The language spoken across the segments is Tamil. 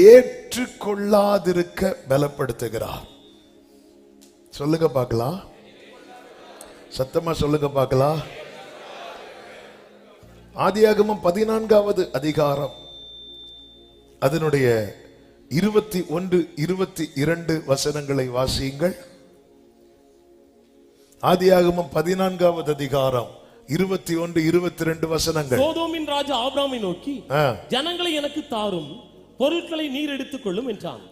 ஏற்றுக்கொள்ளாதிருக்க பலப்படுத்துகிறார். சொல்லுங்க பார்க்கலாம், சத்தமா சொல்லுங்க பார்க்கலாம். ஆதியாகமம் 14வது அதிகாரம் அதனுடைய 21, 22 வசனங்களை வாசியுங்கள். ஆதியாகமம் 14வது அதிகாரம் 21, 22 வசனங்கள். சோதோமின் ராஜா ஆபிரகாமை நோக்கி, ஜனங்களை எனக்கு தாரும், பொருட்களை நீர் எடுத்துக் கொள்ளும் என்றான்.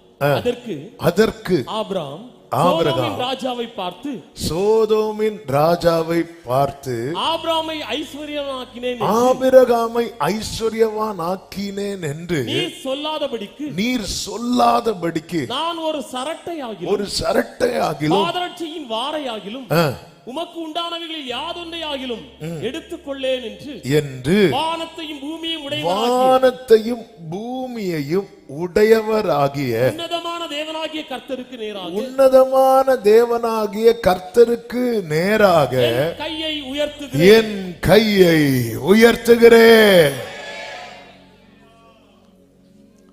அதற்கு ஆபிரகாம் ராஜாவை பார்த்து, சோதோமின் ராஜாவை பார்த்து, ஆபிரகாமை ஐஸ்வர்யவானாக்கினேன் என்று நீர் சொல்லாதபடிக்கு நான் ஒரு சரட்டையாகிலும் பாதரட்சியின் வாரையாகிலும் உமக்கு உண்டானவைகளில் யாதொன்றையாகிலும் எடுத்துக்கொள்ளேன் என்று வானத்தையும் பூமியையும் உடையவராகிய உன்னதமான தேவனாகிய கர்த்தருக்கு நேராக என் கையை உயர்த்துகிறேன்.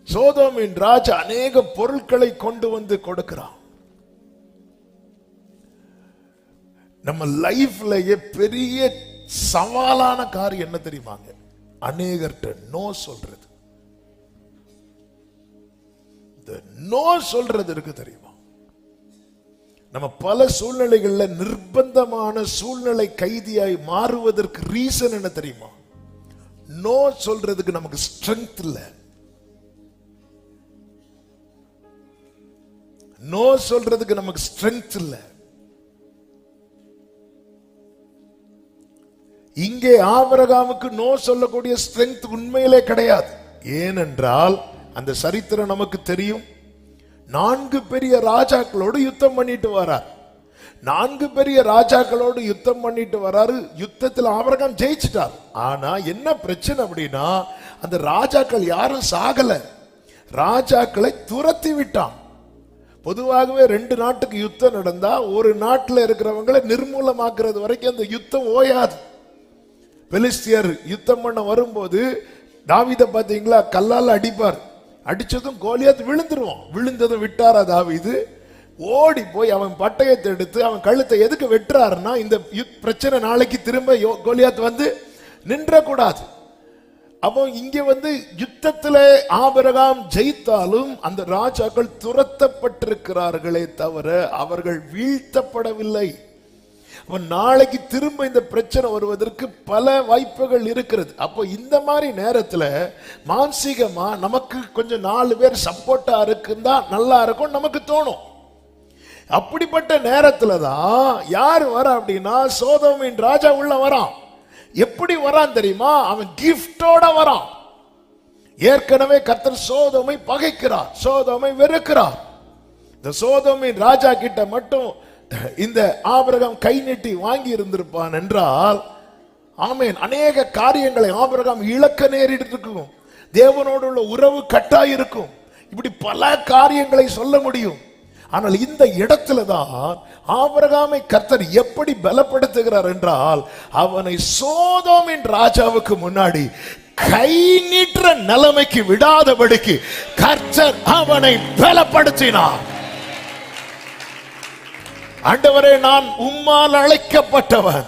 சோதோமின் ராஜா அநேக பொருட்களை கொண்டு வந்து கொடுக்கிறான். நம்ம லைஃப்லயே பெரிய சவாலான காரியம் என்ன தெரியுமாங்க? அநேகர்ட்ட நோ சொல்றது. இந்த நோ சொல்றது இருக்கு தெரியுமா? நம்ம பல சூழ்நிலைகள்ல நிர்பந்தமான சூழ்நிலை கைதியாய் மாறுவதற்கு ரீசன் என்ன தெரியுமா? நோ சொல்றதுக்கு நமக்கு ஸ்ட்ரெங்த் இல்ல. நோ சொல்றதுக்கு நமக்கு ஸ்ட்ரெங்த் இல்ல. இங்கே ஆபிரகாமுக்கு நோ சொல்லக்கூடிய ஸ்ட்ரெங்த் உண்மையிலே கிடையாது. ஏனென்றால் அந்த சரித்திரம் நமக்கு தெரியும். 4 பெரிய ராஜாக்களோடு யுத்தம் பண்ணிட்டு வரார். 4 பெரிய ராஜாக்களோடு யுத்தம் பண்ணிட்டு வராரு. யுத்தத்தில் ஆபிரகாம் ஜெயிச்சிட்டார். ஆனா என்ன பிரச்சனை அப்படின்னா, அந்த ராஜாக்கள் யாரும் சாகல, ராஜாக்களை துரத்தி விட்டான். பொதுவாகவே 2 நாட்டுக்கு யுத்தம் நடந்தா ஒரு நாட்டில் இருக்கிறவங்களை நிர்மூலமாக்குறது வரைக்கும் அந்த யுத்தம் ஓயாது. பெலிஸ்தியர் யுத்தம் பண்ண வரும்போது தாவீதை பாத்தீங்களா, கல்லால் அடிப்பார். அடிச்சதும் கோலியாத் விழுந்துருவான். விழுந்ததும் விட்டாரா தாவீது? ஓடி போய் அவன் பட்டயத்தை எடுத்து அவன் கழுத்தை எதுக்கு வெட்டுறாருன்னா, இந்த பிரச்சனை நாளைக்கு திரும்ப கோலியாத் வந்து நின்ற கூடாது. அப்போ இங்க வந்து யுத்தத்திலே ஆபிரகாம் ஜெயித்தாலும் அந்த ராஜாக்கள் துரத்தப்பட்டிருக்கிறார்களே தவிர அவர்கள் வீழ்த்தப்படவில்லை. நாளைக்கு திரும்ப இந்த பிரச்சனை வருவதற்கு பல வாய்ப்புகள் இருக்கிறது. அப்போ இந்த மாதிரி நேரத்துல மானசீகமா நமக்கு கொஞ்சம் 4 பேர் சப்போர்ட்டா இருக்குந்தா நல்லா இருக்கும் நமக்கு தோணும். அப்படிப்பட்ட நேரத்துல தான் யார் வர அப்படின்னா, சோதோமின் ராஜா உள்ள வரான். எப்படி வரான் தெரியுமா? அவன் கிஃப்டோட வரான். ஏற்கனவே கர்த்தர் சோதோமை பகைக்கிறார், சோதோமை வெறுக்கிறார். இந்த சோதோமின் ராஜா கிட்ட மட்டும் இந்த ஆபிரகாம் கை நீட்டி வாங்கி இருந்திருப்பான் என்றால், ஆமேன், அநேக காரியங்களை ஆபிரகாம் இழக்க நேரிட்டிருக்கும். தேவனோடு உள்ள உறவு கட்டாயிருக்கும். இப்படி பல காரியங்களை சொல்ல முடியும். ஆனால் இந்த இடத்துல தான் ஆபிரகாமை கர்த்தர் எப்படி பலப்படுத்துகிறார் என்றால், அவனை சோதோமின் ராஜாவுக்கு முன்னாடி கை நீட்டுற நிலைமைக்கு விடாதபடிக்கு கர்த்தர் அவனை பலப்படுத்தினார். ஆண்டவரே, நான் உம்மால் அழைக்கப்பட்டவன்,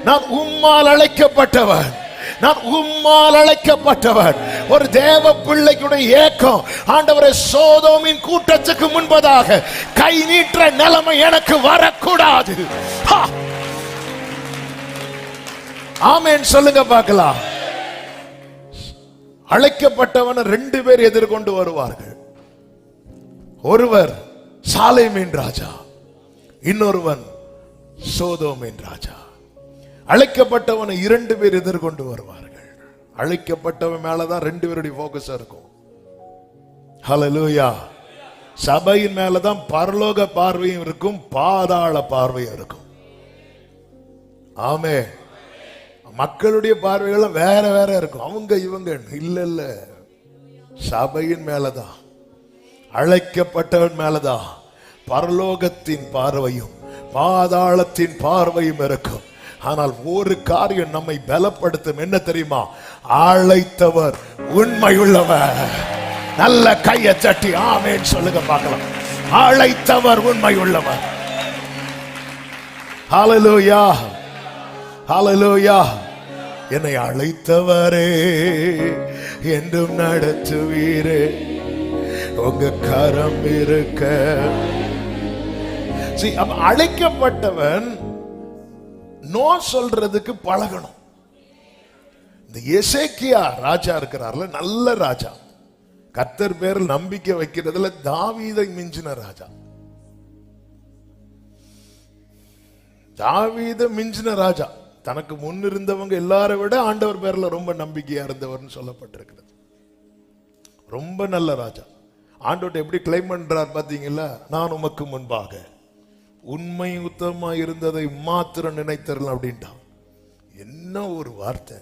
நான் உம்மால் அழைக்கப்பட்டவன், நான் உம்மால் அழைக்கப்பட்டவன். ஒரு தேவ பிள்ளைக்குடைய ஏக்கம், ஆண்டவரே, சோதோமின் கூட்டத்துக்கு முன்பதாக கை நீட்டுற நிலைமை எனக்கு வரக்கூடாது. ஆமென் சொல்லுங்க பார்க்கலாம். அழைக்கப்பட்டவன் 2 பேர் எதிர்கொண்டு வருவார்கள். ஒருவர் சாலேமின் ராஜா, இன்னொருவன் சோதோமின் ராஜா. அழைக்கப்பட்டவனை 2 பேர் எதிர்கொண்டு வருவார்கள். அழைக்கப்பட்டவன் மேலதான் 2 பேருடைய போக்கஸ் இருக்கும். ஹல்லேலூயா. சபையின் மேலதான் பரலோக பார்வையும் இருக்கும், பாதாள பார்வையும் இருக்கும். ஆமே. மக்களுடைய பார்வைகள் வேற வேற இருக்கும். அவங்க இவங்க இல்ல, சபையின் மேலதான், அழைக்கப்பட்டவன் மேலதான் பரலோகத்தின் பார்வையும் பாதாளத்தின் பார்வையும் இருக்கும். ஆனால் ஒரு காரியம் நம்மை பலப்படுத்தும். என்ன தெரியுமா? அழைத்தவர் உண்மையுள்ளவர். நல்ல கையை தட்டி ஆமென் சொல்லுங்க பார்க்கலாம். அழைத்தவர் உண்மை உள்ளவர். ஹல்லேலூயா, ஹல்லேலூயா. என்னை அழைத்தவரே என்றும் நடத்துவீரே, உங்க கரம் இருக்க. அழைக்கப்பட்டவன் நோ சொல்றதுக்கு பழகணும். இந்த எசேக்கியா ராஜா இருக்கிறார்ல, நல்ல ராஜா, கர்த்தர் பேரில் நம்பிக்கை வைக்கிறதுல தாவீதை மிஞ்சின ராஜா. தாவீதை மிஞ்சின ராஜா. தனக்கு முன் இருந்தவங்க எல்லாரை விட ஆண்டவர் பேர்ல ரொம்ப நம்பிக்கையா இருந்தவர்னு சொல்லப்பட்டிருக்கிறது. ரொம்ப நல்ல ராஜா. ஆண்டவர்ட்ட எப்படி கிளைம் பண்றார் பாத்தீங்களா? நான் உமக்கு முன்பாக உண்மை உத்தமமா இருந்ததை மாத்திரம் நினைத்தரலாம் அப்படின்ட்டான். என்ன ஒரு வார்த்தை!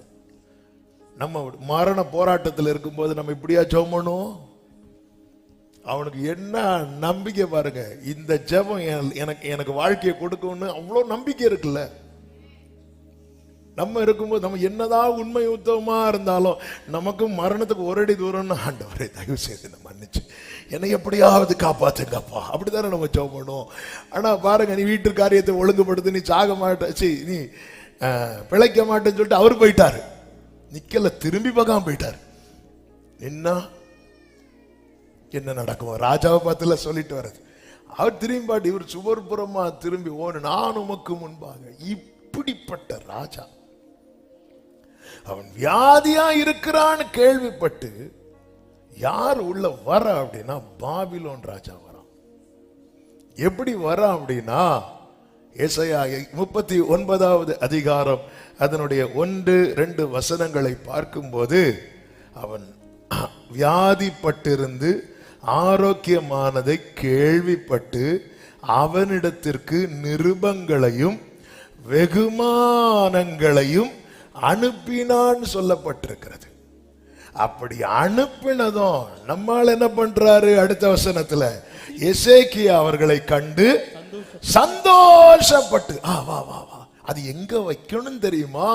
நம்ம மரண போராட்டத்தில் இருக்கும்போது நம்ம இப்படியா ஜெபம் பண்ணுவோம்? அவனுக்கு என்ன நம்பிக்கை பாருங்க. இந்த ஜெபம் எனக்கு வாழ்க்கையை கொடுக்கும்னு அவ்வளோ நம்பிக்கை இருக்குல்ல. நம்ம இருக்கும்போது நம்ம என்னதான் உண்மை உத்தமமா இருந்தாலும் நமக்கு மரணத்துக்கு ஒரு அடி தூரம்னு, ஆண்டவரே தயவு செய்து மன்னிச்சு என்னை எப்படியாவது காப்பாத்துங்கப்பா, அப்படித்தானே நம்ம ஜெபம் பண்ணுவோம். ஆனா பாருங்க, நீ வீட்டு காரியத்தை ஒழுங்குபடுத்து, நீ சாக மாட்டே, நீ பிழைக்க மாட்டேன்னு சொல்லிட்டு அவர் போயிட்டாரு. நிக்கல, திரும்பி பார்க்காம போயிட்டாரு. என்ன என்ன நடக்கும்? ராஜாவை பார்த்துல சொல்லிட்டு வர்றது. அவர் திரும்பி பாட்டு இவர் சுவர்புறமா திரும்பி ஓடு, நான் உமக்கு முன்பாக. இப்படிப்பட்ட ராஜா அவன் வியாதியா இருக்கிறான்னு கேள்விப்பட்டு யார் உள்ள வர அப்படின்னா பாபிலோன் ராஜா வரான். எப்படி வர அப்படின்னா, ஏசாயா 39வது அதிகாரம் அதனுடைய 1-2 வசனங்களை பார்க்கும்போது, அவன் வியாதிப்பட்டிருந்து ஆரோக்கியமானதை கேள்விப்பட்டு அவனிடத்திற்கு நிருபங்களையும் வெகுமானங்களையும் அனுப்பினான் சொல்லப்பட்டிருக்கிறது. அப்படி அனுப்பினதும் நம்மால் என்ன பண்றாரு? அடுத்த வசனத்துல எசேக்கியா அவர்களை கண்டு சந்தோஷப்பட்டு, வா வா வா, அது எங்க வைக்கணும் தெரியுமா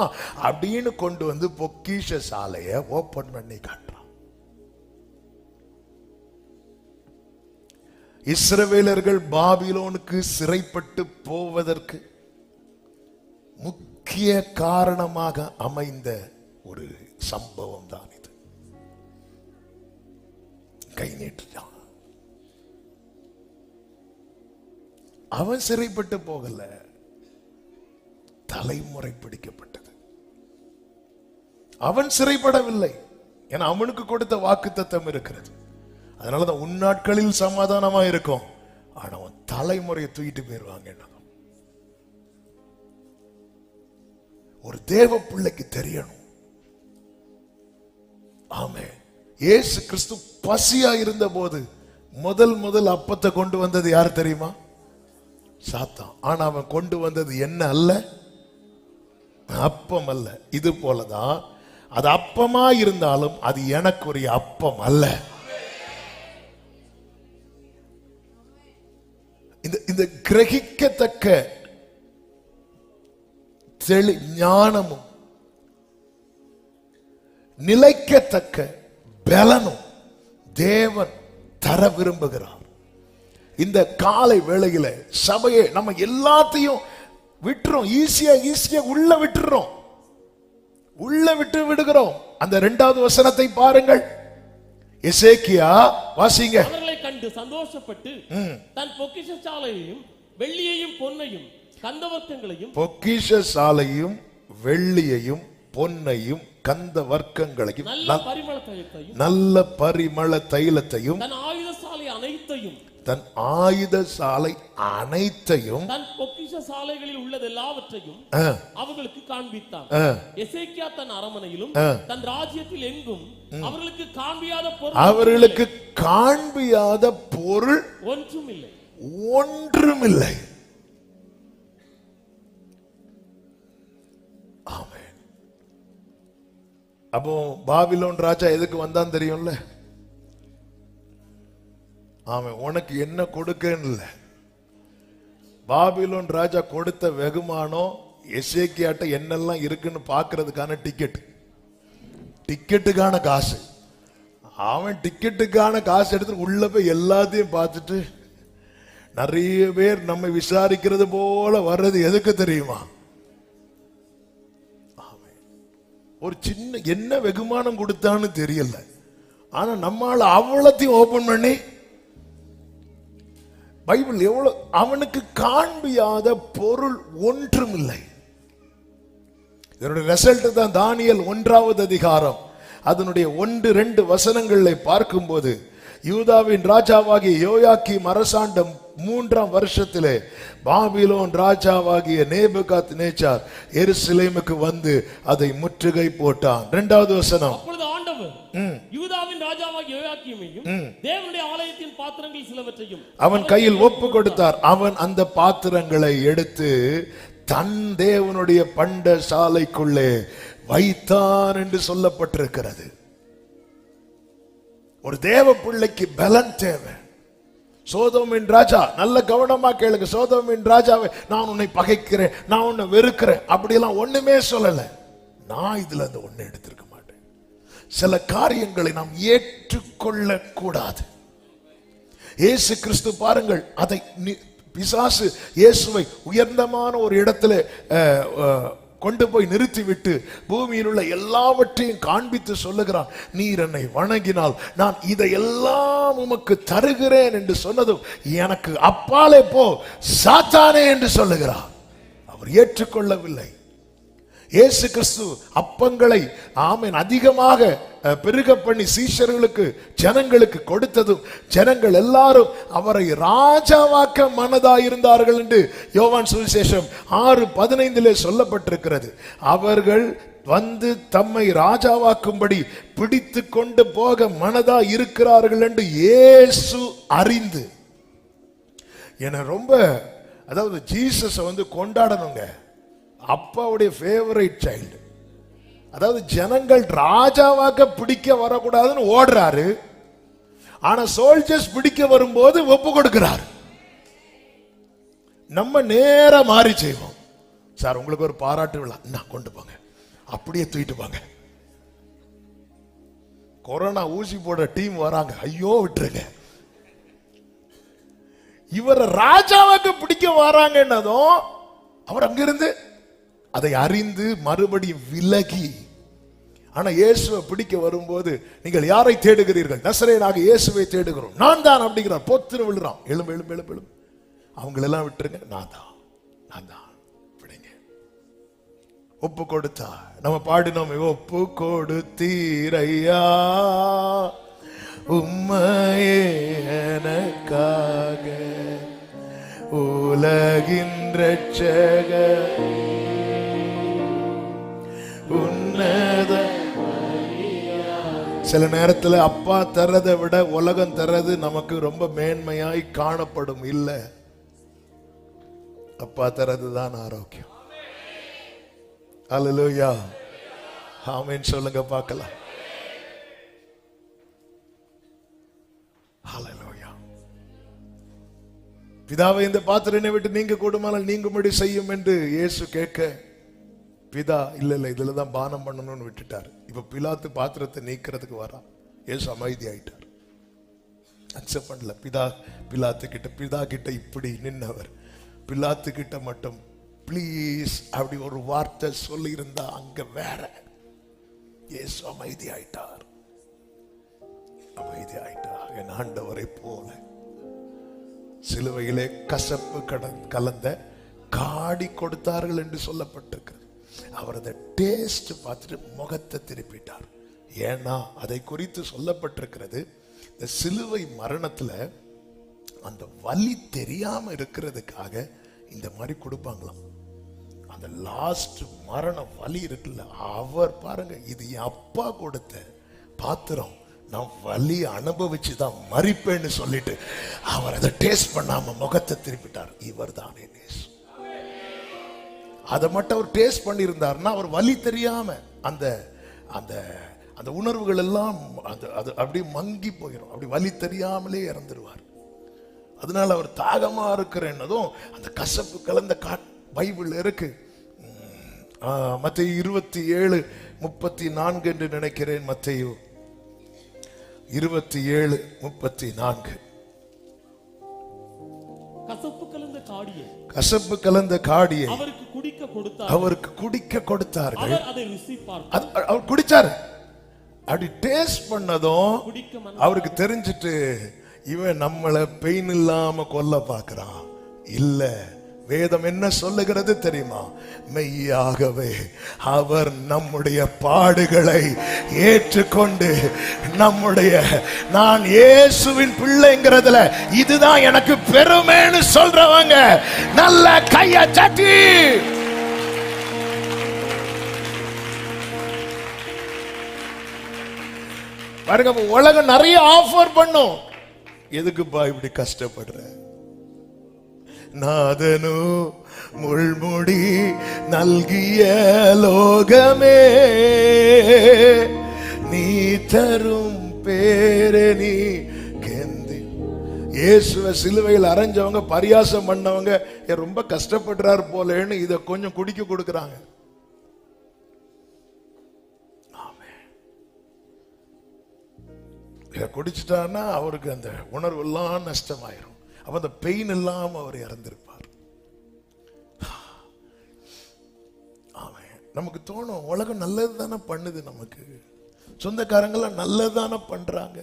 அப்படின்னு கொண்டு வந்து பொக்கிஷ சாலைய ஓபன் பண்ணி காட்டுறான். இஸ்ரவேலர்கள் பாபிலோனுக்கு சிறைப்பட்டு போவதற்கு முக்கிய காரணமாக அமைந்த ஒரு சம்பவம் தான் இது. கை நீட்டான். அவன் சிறைப்பட்டு போகல, தலைமுறை பிடிக்கப்பட்டது. அவன் சிறைப்படவில்லை, ஏன்னா அவனுக்கு கொடுத்த வாக்குத்தத்தம் இருக்கிறது. அதனாலதான் உன்னாட்களில் சமாதானமா இருக்கும், ஆனா அவன் தலைமுறையை தூக்கிட்டு போயிருவாங்க. ஒரு தேவ பிள்ளைக்கு தெரியணும். ஆமே, இயேசு கிறிஸ்து பசியா இருந்த போது முதல் அப்பத்தை கொண்டு வந்தது யார் தெரியுமா? சாத்தான். ஆனா அவன் கொண்டு வந்தது என்ன அல்ல? அப்பம் அல்ல. இது போலதான் அது அப்பமா இருந்தாலும் அது எனக்குரிய அப்பம் அல்ல. இந்த கிரகிக்கத்தக்க ஞானமும் நிலைக்கத்தக்க பலனும் தேவன் தர விரும்புகிறார். இந்த காலை வேளையில சபையை நம்ம எல்லாத்தையும் விட்டுறோம், ஈஸியா உள்ள விட்டுறோம், உள்ள விட்டு விடுகிறோம். அந்த 2வது வசனத்தை பாருங்கள். எசேக்கியா வாசிங்க. அவர்களை கண்டு சந்தோஷப்பட்டு தன் பொக்கிஷ சாலையையும் வெள்ளியையும் பொன்னையும் கந்தவர்க்கங்களையும், பொக்கிஷ சாலையும் வெள்ளியையும் பொன்னையும் கந்த வர்க்கங்களையும் நல்ல பரிமள தைலத்தையும் தன் ஆயுத சாலை அனைத்தையும் தன் பொக்கிஷ சாலைகளில் உள்ளது எல்லாவற்றையும் அவர்களுக்கு காண்பித்தான். எசேக்கியா தன் அரமனையிலும் தன் ராஜ்யத்தில் எங்கும் அவர்களுக்கு காண்பியாத பொருள் ஒன்றுமில்லை. ஆமென். அப்போ பாபிலோன் ராஜா எதுக்கு வந்தான் தெரியும்ல? ஆமென். உனக்கு என்ன கொடுக்கன்னு இல்ல, பாபிலோன் ராஜா கொடுத்த வெகுமானம் எசேக்கியாட்ட என்னெல்லாம் இருக்குன்னு பாக்குறதுக்கான டிக்கெட்டுக்கான காசு. அவன் டிக்கெட்டுக்கான காசு எடுத்து உள்ள போய் எல்லாத்தையும் பார்த்துட்டு, நிறைய பேர் நம்ம விசாரிக்கிறது போல வர்றது எதுக்கு தெரியுமா? ஒரு சின்ன என்ன வெகுமானம் கொடுத்தான்னு தெரியல, ஆனா நம்மால அவ்வளத்தையும் ஓபன் பண்ணி பைபிள் எவ்வளவு அவனுக்கு காண்பியாத பொருள் ஒன்றும் இல்லை. இதனுடைய ரிசல்ட் தான் தானியேல் 1வது அதிகாரம் அதனுடைய 1-2 வசனங்களை பார்க்கும்போது, யூதாவின் ராஜாவாகிய யோயாக்கீம் அரசாண்ட 3ஆம் வருஷத்திலே பாபிலோன் ராஜாவாகிய நேபுகாத்நேச்சார் எருசலேமுக்கு வந்து அதை முற்றுகை போட்டான். 2வது வசனம். அப்பொழுது ஆண்டவர் யூதாவின் ராஜாவாகிய யோயாக்கீமையும் தேவனுடைய ஆலயத்தின் பாத்திரங்கள் சிலவற்றையும் அவன் கையில் ஒப்பு கொடுத்தார். அவன் அந்த பாத்திரங்களை எடுத்து தன் தேவனுடைய பண்ட சாலைக்குள்ளே வைத்தான் என்று சொல்லப்பட்டிருக்கிறது. ஒரு தேவ பிள்ளைக்கு பலன் தேவை. சோதோமின் ராஜா, நல்ல கவனமா கேளுங்க, சோதோமின் ராஜாவை நான் உன்னை பகைக்கிறேன், நான் உன்னை வெறுக்கிறேன் அப்படியெல்லாம் ஒண்ணுமே சொல்லல. நான் இதுல இருந்து ஒண்ணு எடுத்திருக்க மாட்டேன். சில காரியங்களை நாம் ஏற்றுக்கொள்ள கூடாது. இயேசு கிறிஸ்து பாருங்கள், அதை பிசாசு இயேசுவை உயர்ந்தமான ஒரு இடத்துல கொண்டு போய் நிறுத்திவிட்டு பூமியில் உள்ள எல்லாவற்றையும் காண்பித்து சொல்லுகிறான், நீர் என்னை வணங்கினால் நான் இதையெல்லாம் உமக்கு தருகிறேன் என்று சொன்னதும், எனக்கு அப்பாலே போ சாத்தானே என்று சொல்லுகிறார். அவர் ஏற்றுக்கொள்ளவில்லை. இயேசு கிறிஸ்து அப்பங்களை ஆமென் அதிகமாக பெருக பண்ணி சீஷர்களுக்கு ஜனங்களுக்கு கொடுத்ததும், ஜனங்கள் எல்லாரும் அவரை ராஜாவாக்க மனதாயிருந்தார்கள் என்று யோவான் சுவிசேஷம் 6:15 சொல்லப்பட்டிருக்கிறது. அவர்கள் வந்து தம்மை ராஜாவாக்கும்படி பிடித்து கொண்டு போக மனதா இருக்கிறார்கள் என்று இயேசு அறிந்து, என ரொம்ப அதாவது ஜீசஸை வந்து கொண்டாடணுங்க. அப்பாவுடைய ஃபேவரைட் சைல்டு. அதாவது ஜனங்கள் ராஜாவாக்க பிடிக்க வரக்கூடாதுன்னு ஓடுறாரு, ஆனா சோல்ஜர்ஸ் பிடிக்க வரும்போது ஒப்பு கொடுக்கிறார். நம்ம நேரா மாறி செய்வோம். சார் உங்களுக்கு ஒரு பாராட்டு விழா, நான் கொண்டு போங்க, அப்படியே தூக்கிட்டு போங்க. கொரோனா ஊசி போட டீம் வராங்க, ஐயோ விட்டுருங்க. இவரை ராஜாவாக்க பிடிக்க வராங்கன்னதும் அவர் அங்கிருந்து அதை அறிந்து மறுபடியும் விலகி, ஆனா இயேசுவை பிடிக்க வரும்போது, நீங்கள் யாரை தேடுகிறீர்கள்? நசரேயனாக இயேசுவை தேடுகிறோம். நான் தான் அப்படிங்கிறார். பொத்துன்னு விழுறான். எழும்பு எழும்பு எழும்பு எழும்பு, அவங்களெல்லாம் விட்டுருங்க, நான் தான் விடுங்க. ஒப்பு கொடுத்தா நம்ம பாடினோம், ஒப்பு கொடுத்தீரையா உம்மையே எனக்காக உலகின் ரட்சகர் உன்னத. சில நேரத்தில் அப்பா தர்றதை விட உலகம் தர்றது நமக்கு ரொம்ப மேன்மையாய் காணப்படும். இல்ல, அப்பா தர்றது தான் ஆரோக்கியம். அல்லேலூயா, ஆமென் சொல்லுங்க பார்க்கலாம். அல்லேலூயா. பிதாவை இந்த பாத்திரனை விட்டு நீங்க கூடுமானால் நீங்கும்படி செய்யும் என்று இயேசு கேட்க, பிதா இல்ல இதுலதான் பானம் பண்ணணும்னு விட்டுட்டார். இப்ப பிலாத்து பாத்திரத்தை நீக்கிறதுக்கு வரா, இயேசு அமைதி ஆயிட்டார். அக்செப்ட் பண்ணல. பிதா கிட்ட இப்படி நின்னவர் பிலாத்து கிட்ட மட்டும் ப்ளீஸ் அப்படி ஒரு வார்த்தை சொல்லி இருந்தா அங்க வேற. இயேசு அமைதி ஆயிட்டார். என் ஆண்டவரை போல சிலுவையிலே கசப்பு கலந்த காடி கொடுத்தார்கள் என்று சொல்லப்பட்டிருக்கிறது. அவர் அதை டேஸ்ட் பார்த்துட்டு முகத்தை திருப்பிட்டார். ஏன்னா அதை குறித்து சொல்லப்பட்டிருக்கிறது, இந்த சிலுவை மரணத்துல அந்த வலி தெரியாம இருக்கிறதுக்காக இந்த மாதிரி கொடுப்பாங்களாம். அந்த லாஸ்ட் மரண வலி இருக்குல்ல, அவர் பாருங்க, இது என் அப்பா கொடுத்த பாத்திரம், நான் வலி அனுபவிச்சுதான் மறிப்பேன்னு சொல்லிட்டு அவர் அதை டேஸ்ட் பண்ணாம முகத்தை திருப்பிட்டார். இவர் தானே நேசு. அதை மட்டும் அவர் டேஸ்ட் பண்ணியிருந்தார்னா அவர் வலி தெரியாம அந்த அந்த அந்த உணர்வுகள் எல்லாம் அது அப்படியே மங்கி போயிடும். அப்படி வலி தெரியாமலே இறந்துருவார். அதனால அவர் தாகமா இருக்கிறன்னதும் அந்த கசப்பு கலந்த பைபிள் இருக்கு. மத்தேயு 27:34 என்று நினைக்கிறேன். மத்தேயு 27:34. கசப்பு கலந்த காடியை அவருக்கு குடிக்க கொடுத்தார்கள். அவர் அதை ருசி பார்த்தார். அவர் குடிச்சாரு. அப்படி டேஸ்ட் பண்ணதும் அவருக்கு தெரிஞ்சிட்டு, இவன் நம்மள பெயின் இல்லாம கொல்ல பார்க்கிறான். இல்ல, வேதம் என்ன சொல்லுகிறது தெரியுமா? மெய்யாகவே அவர் நம்முடைய பாடுகளை ஏற்றுக்கொண்டு நான் இயேசுவின் பிள்ளைங்கிறதுல இதுதான் எனக்கு பெருமைன்னு சொல்றவங்க நல்ல கைய தட்டி பாருங்க. உலகம் நிறைய ஆஃபர் பண்ணும். எதுக்குப்பா இப்படி கஷ்டப்படுற? நாதனு முள்முடி நல்கிய லோகமே, நீ தரும் பேரணி கெந்தி. இயேசுவை சிலுவையில் அரைஞ்சவங்க, பரியாசம் பண்ணவங்க, ரொம்ப கஷ்டப்படுறார் போலேன்னு இதை கொஞ்சம் குடிக்க கொடுக்கறாங்க. குடிச்சிட்டான்னா அவருக்கு அந்த உணர்வு எல்லாம் நஷ்டமாயிரும். அப்ப அந்த பெயின் இல்லாம அவர் இறந்திருப்பார். நமக்கு தோணும், உலகம் நல்லது தானே பண்ணுது, நமக்கு சொந்தக்காரங்களாம் நல்லது தானே பண்றாங்க.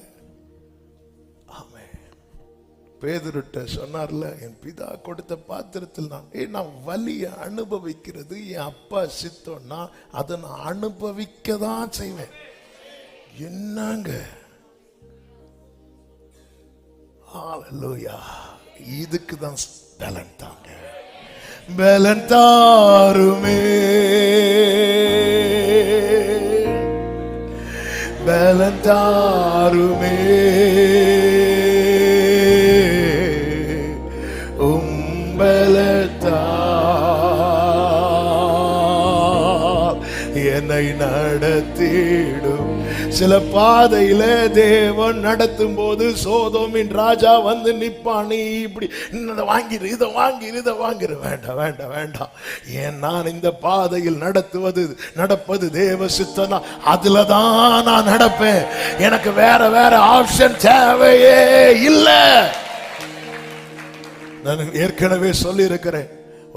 ஆமே, பேதுருட்ட சொன்னார்ல, என் பிதா கொடுத்த பாத்திரத்தில் நான் வலிய அனுபவிக்கிறது என் அப்பா சித்தம்னா அதை நான் அனுபவிக்க தான் செய்வேன். என்னங்க ஹalleluya, இதுக்கு தான் பலன் தாங்க. பலன் தாருமே, பலன் தாருமே, என்னை நடத்திடும். சில பாதையில தேவன் நடத்தும் போது சோதோமின் ராஜா வந்து நிப்பான். நீ இப்படி இதை வாங்கிரு, இதை வாங்கிரு, இதை வாங்கிரு. வேண்டாம் வேண்டாம் வேண்டாம். ஏன் நான் இந்த பாதையில் நடப்பது தேவ சித்தனா, அதுலதான் நான் நடப்பேன். எனக்கு வேற வேற ஆப்ஷன் தேவையே இல்லை. நான் ஏற்கனவே சொல்லி இருக்கிறேன்,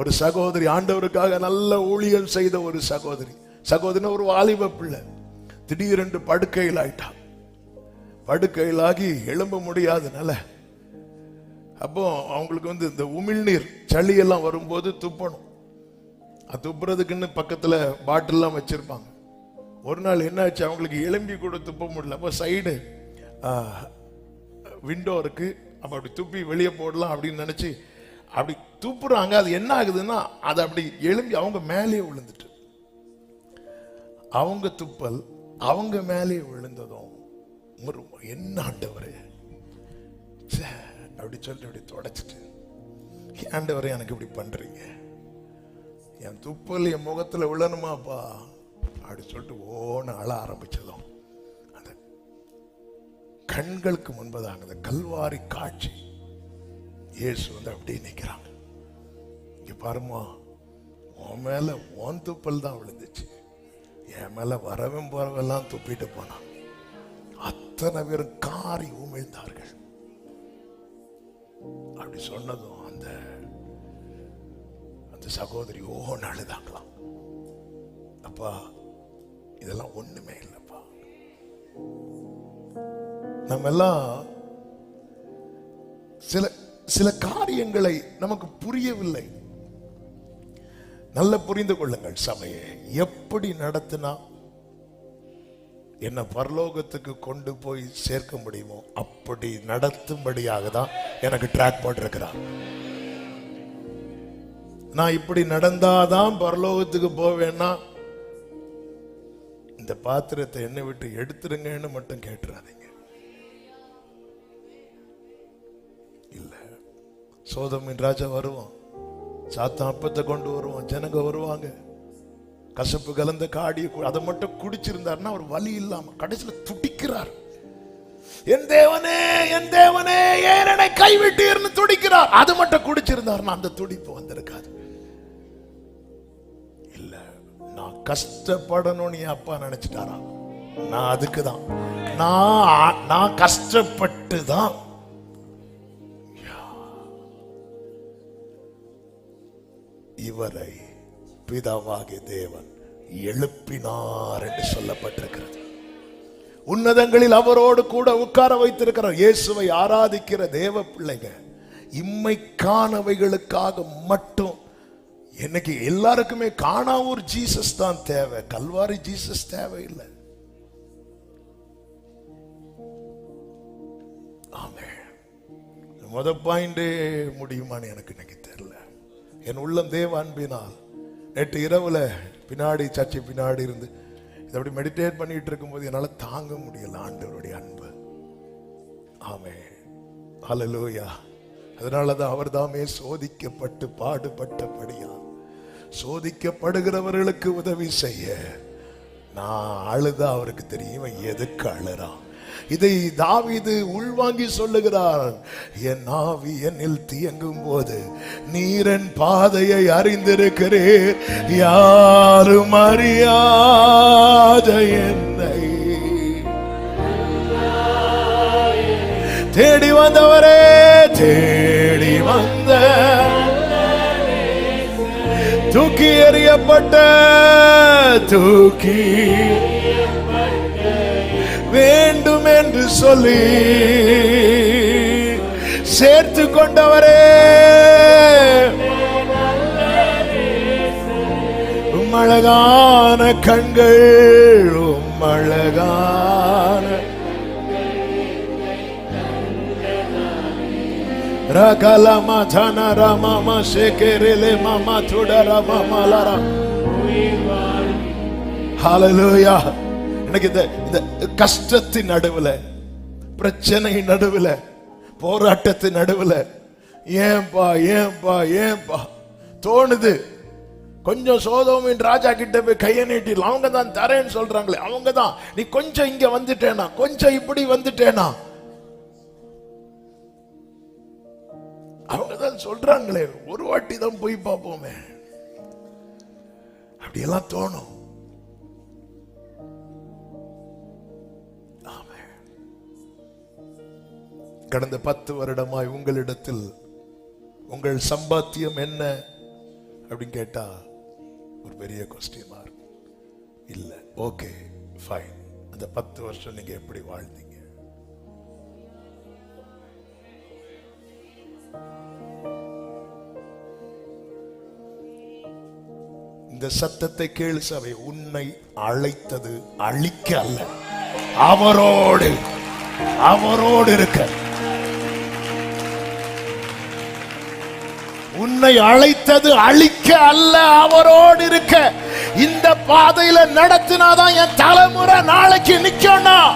ஒரு சகோதரி ஆண்டவருக்காக நல்ல ஊழியம் செய்த ஒரு சகோதரி ஒரு வாலிப பிள்ளை திடீரென்று படுக்கையில் ஆயிட்டா. படுக்கையிலாகி எழும்ப முடியாதனால அப்போ அவங்களுக்கு இந்த உமிழ்நீர் சளி எல்லாம் வரும்போது துப்பணும். துப்புறதுக்குன்னு பக்கத்துல பாட்டில்லாம் வச்சிருப்பாங்க. ஒரு நாள் என்ன ஆச்சு, அவங்களுக்கு எலும்பி கூட துப்ப முடியல. அப்போ சைடு விண்டோ இருக்கு, அப்ப அப்படி துப்பி வெளியே போடலாம் அப்படின்னு நினைச்சு அப்படி துப்புறாங்க. அது என்ன ஆகுதுன்னா, அது அப்படி எலும்பி அவங்க மேலேயே விழுந்துட்டு, அவங்க துப்பல் அவங்க மேலே விழுந்ததும் என்ன ஆண்டவரே அப்படி சொல்லிட்டு அப்படி தொடச்சிட்டு, ஆண்டவரே எனக்கு இப்படி பண்றீங்க, என் துப்பல் என் முகத்துல விழணுமாப்பா அப்படி சொல்லிட்டு ஓன்னு அழ ஆரம்பிச்சதும் அந்த கண்களுக்கு முன்பதாக அந்த கல்வாரி காட்சி இயேசு அப்படியே நிற்கிறாங்க. இங்க பாருமா, உன் மேல உன் துப்பல் தான் விழுந்துச்சு, என் மேல வரவும் போறவெல்லாம் துப்பிட்டு போனான். அத்தனை பேரும் காரி உமிழ்ந்தார்கள். அப்படி சொன்னதும் அந்த சகோதரி ஓன்னு அழுதாங்களாம். அப்பா, இதெல்லாம் ஒண்ணுமே இல்லப்பா. நம்ம எல்லாம் சில காரியங்களை நமக்கு புரியவில்லை. நல்ல புரிந்து கொள்ளுங்கள், சபையை எப்படி நடத்தினா என்ன பரலோகத்துக்கு கொண்டு போய் சேர்க்க முடியுமோ அப்படி நடத்தும்படியாக தான் எனக்கு ட்ராக் போட்டிருக்கிறார். நான் இப்படி நடந்தாதான் பரலோகத்துக்கு போவேன்னா இந்த பாத்திரத்தை என்னை விட்டு எடுத்துருங்கன்னு மட்டும் கேட்டுறாதீங்க. இல்ல, சோதோமின் ராஜா வருவான், சாத்தான் அப்பத்தை கொண்டு வருவான், ஜனங்க வருவாங்க, கசப்பு கலந்த காடியை அதை மட்டும் குடிச்சிருந்தாருன்னா அவர் வலி இல்லாம கடைசியில் துடிக்கிறார். என் தேவனே, என் தேவனே, ஏன் என்னை கைவிட்டீர்னு துடிக்கிறார். அது மட்டும் குடிச்சிருந்தாருன்னா அந்த துடிப்பு வந்திருக்காது. இல்ல, நான் கஷ்டப்படணும்னு என் அப்பா நினைச்சிட்டாரா? நான் அதுக்கு தான், நான் கஷ்டப்பட்டு தான் இவரை பிதாவாகிய தேவன் எழுப்பினார் என்று சொல்லப்பட்டிருக்கிறது. உன்னதங்களில் அவரோடு கூட உட்கார வைத்திருக்கிறார். இயேசுவை ஆராதிக்கிற தேவ பிள்ளைங்க இம்மைக்கானவைகளுக்காக மட்டும், இன்னைக்கு எல்லாருக்குமே காணாவூர் ஜீசஸ் தான் தேவை, கல்வாரி ஜீசஸ் தேவையில்லை. ஆமே, முத பாயிண்டே முடியுமான்னு எனக்கு இன்னைக்கு தெரியல. என் உள்ளம் தேவ அன்பினால் நேற்று இரவுல பின்னாடி சர்ச்சை பின்னாடி இருந்து இதை அப்படி மெடிடேட் பண்ணிட்டு இருக்கும்போது என்னால தாங்க முடியல ஆண்டவருடைய அன்பு. ஆமே, ஹல்லேலூயா. அதனாலதான் அவர் தாமே சோதிக்கப்பட்டு பாடுபட்டபடியா சோதிக்கப்படுகிறவர்களுக்கு உதவி செய்ய. நான் அழுதா அவருக்கு தெரியும் எதுக்கு அழுறான். இதை தாவீது உள்வாங்கி சொல்லுகிறார். என் ஆவி என்னில் தியங்கும் போது நீரன் பாதையை அறிந்திருக்கிறீர், யாரும் அறியாத என்னை தேடி வந்தவரே, தேடி வந்த தூக்கி எறியப்பட்ட தூக்கி வேண்டும் என்று சொல்லி சேர்த்து கொண்டவரே, உம்மழகான கண்கள், உம்மழகான ரகலமா தனரா மாமா ஷேகரேலே மாமா துடரா மாமா லாரா. ஹல்லேலூயா. எனக்கு இந்த கஷ்டத்தின் நடுவுல, பிரச்சனை நடுவுல, போராட்டத்தின் நடுவுல ஏன்பா ஏன்பா ஏன்பா தோணுது. கொஞ்சம் சோதோமின் ராஜா கிட்ட போய் கையை நீட்டிடலாம். அவங்க தான் தரேன்னு சொல்றாங்களே, அவங்க தான். நீ கொஞ்சம் இங்க வந்துட்டேனா, கொஞ்சம் இப்படி வந்துட்டேனா, அவங்க தான் சொல்றாங்களே, ஒரு வாட்டி தான் போய் பார்ப்போமே, அப்படியெல்லாம் தோணும். கடந்த 10 வருடமாய் உங்களிடத்தில் உங்கள் சம்பாத்தியம் என்ன அப்படின்னு கேட்டா ஒரு பெரிய கொஸ்டின் மார்க். இல்ல, ஓகே ஃபைன். அந்த 10 வருஷம் நீங்க எப்படி வாழ்ந்தீங்க? இந்த சத்தத்தை கேளு சபை. உன்னை அழைத்தது அழிக்க அல்ல, அவரோடு இருக்க. உன்னை அழைத்தது அழிக்க அல்ல, அவரோடு இருக்க. இந்த பாதையில நடத்தினாதான் என் தலைமுறை நாளைக்கு நிக்கணும்.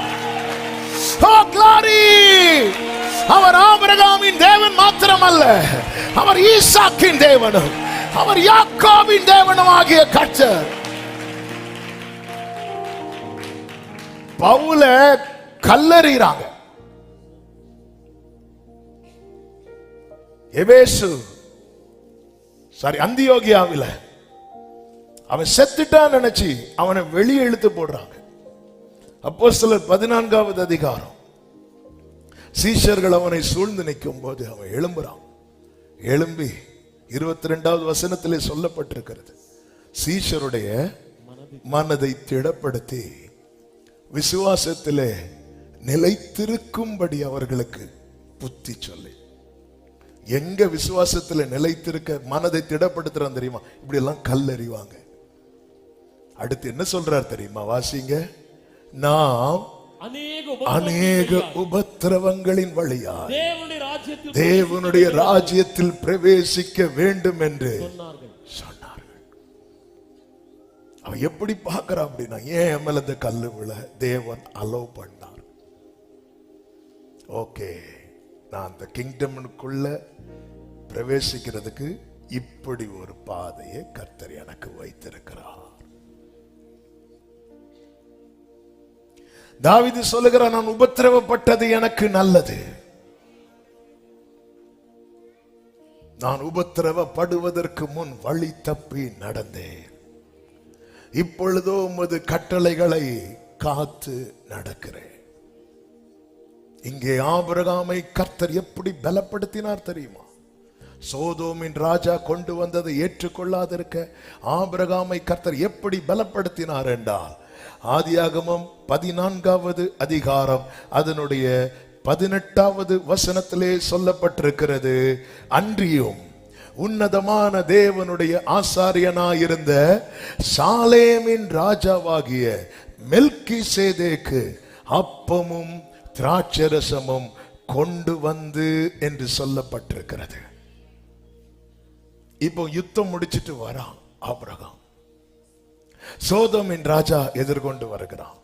அவர் ஆபிரகாமின் தேவன் மாத்திரம் அல்ல, அவர் ஈசாக்கின் தேவனும் அவர் யாக்கோபின் தேவனும் ஆகிய கர்த்தர். பவுல கல்லறிறாங்க. எபேசு அந்தியோகியாவில அவன் செத்துட்டான் நினைச்சு அவனை வெளியே இழுத்து போடுறாங்க. அப்போஸ்தலர் 14வது அதிகாரம். சீஷர்கள் அவனை சூழ்ந்து நிற்கும் போது அவன் எழும்புறான். எழும்பி 22வது வசனத்திலே சொல்லப்பட்டிருக்கிறது, சீஷருடைய மனதை திடப்படுத்தி விசுவாசத்திலே நிலைத்திருக்கும்படி அவர்களுக்கு புத்தி சொல்லி. எங்க விசுவாசத்துல நிலைத்திருக்க மனதை திடப்படுத்துறான் தெரியுமா? இப்படி எல்லாம் கல்லறிவாங்க. அடுத்து என்ன சொல்றார் தெரியுமா? வாசிங்க. நாம் அநேக உபத்திரவங்களின் வழியா தேவனுடைய ராஜ்யத்தில் பிரவேசிக்க வேண்டும் என்று சொன்னார்கள். அவன் எப்படி பார்க்கிறான் அப்படின்னா, ஏன் மேல இந்த கல்லு விழ தேவன் அலோ பண்ணார். ஓகே, நான் அந்த கிங்டம்னுக்குள்ள பிரவேசிக்கிறதுக்கு இப்படி ஒரு பாதையை கர்த்தர் எனக்கு வைத்திருக்கிறார். தாவீது சொல்லுகிறான், நான் உபத்திரவப்பட்டது எனக்கு நல்லது. நான் உபத்திரவப்படுவதற்கு முன் வழி தப்பி நடந்தேன். இப்பொழுதோ உமது கட்டளைகளை காத்து நடக்கிறேன். இங்கே ஆபிரகாமை கர்த்தர் எப்படி பலப்படுத்தினார் தெரியுமா? சோதோமின் ராஜா கொண்டு வந்ததை ஏற்றுக்கொள்ளாதிருக்க ஆபிரகாமை கர்த்தர் எப்படி பலப்படுத்தினார் என்றால், ஆதியாகமம் 14வது அதிகாரம் அதனுடைய 18வது வசனத்திலே சொல்லப்பட்டிருக்கிறது. அன்றியும் உன்னதமான தேவனுடைய ஆசாரியனாயிருந்த சாலேமின் ராஜாவாகிய மெல்கிசேதேக்கு அப்பமும் திராட்சரசமும் கொண்டு வந்து என்று சொல்லப்பட்டிருக்கிறது. இப்போ யுத்தம் முடிச்சிட்டு வரான் ஆபிரகாம். சோதோமின் ராஜா எதிர்கொண்டு வருகிறான்,